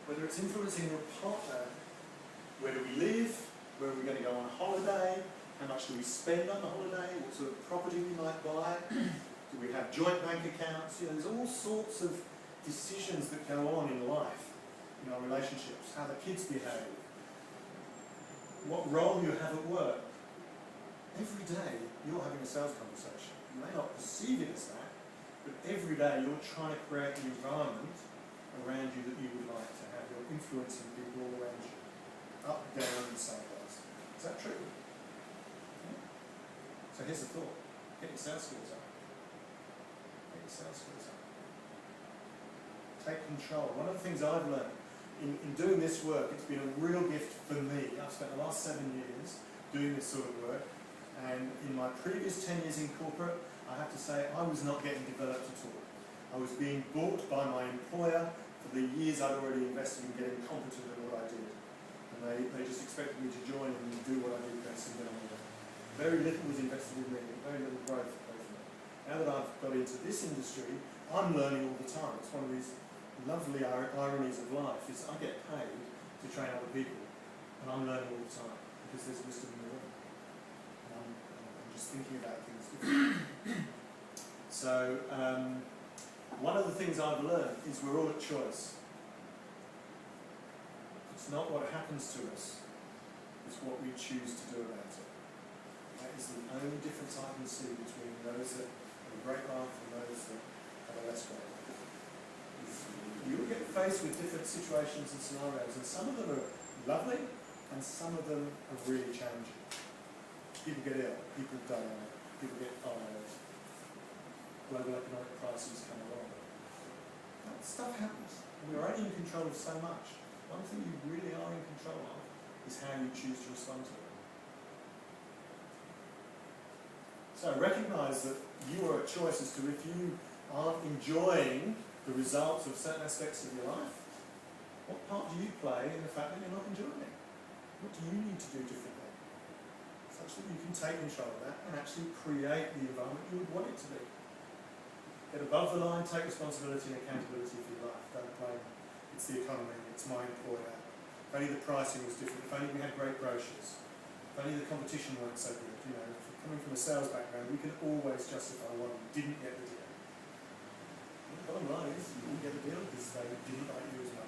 whether it's influencing your partner, where do we live, where are we going to go on holiday, how much do we spend on the holiday, what sort of property we might buy, do we have joint bank accounts, there's all sorts of decisions that go on in life, in our relationships, how the kids behave, what role you have at work. Every day you're having a sales conversation. You may not perceive it as that, but every day you're trying to create an environment around you that you would like to have. You're influencing people all around you, up, down, and sideways. Is that true? Yeah. So here's the thought. Get your sales skills up. Get your sales skills up. Take control. One of the things I've learned in doing this work, it's been a real gift for me. I've spent the last 7 years doing this sort of work, and in my previous 10 years in corporate, I have to say I was not getting developed at all. I was being bought by my employer for the years I'd already invested in getting competent at what I did. And they just expected me to join and do what I did best and get on with it. Very little was invested in me, very little growth from it. Now that I've got into this industry, I'm learning all the time. It's one of these lovely ironies of life, is I get paid to train other people, and I'm learning all the time because there's wisdom in the room. I'm just thinking about things differently. So, one of the things I've learned is we're all at choice. It's not what happens to us, it's what we choose to do about it. That is the only difference I can see between those that have a great life and those that have a less great life. You'll get faced with different situations and scenarios, and some of them are lovely, and some of them are really challenging. People get ill, people die, people get fired, global economic crises come along. That stuff happens. We're only in control of so much. One thing you really are in control of is how you choose to respond to it. So recognise that you are a choice as to if you aren't enjoying the results of certain aspects of your life, what part do you play in the fact that you're not enjoying it? What do you need to do differently? Such that you can take control of that and actually create the environment you would want it to be. Get above the line, take responsibility and accountability for your life. Don't blame it's the economy, it's my employer. If only the pricing was different, if only we had great brochures, if only the competition weren't so good. Coming from a sales background, we can always justify why we didn't get the deal. The bottom line is you didn't get the deal because they didn't like you as much.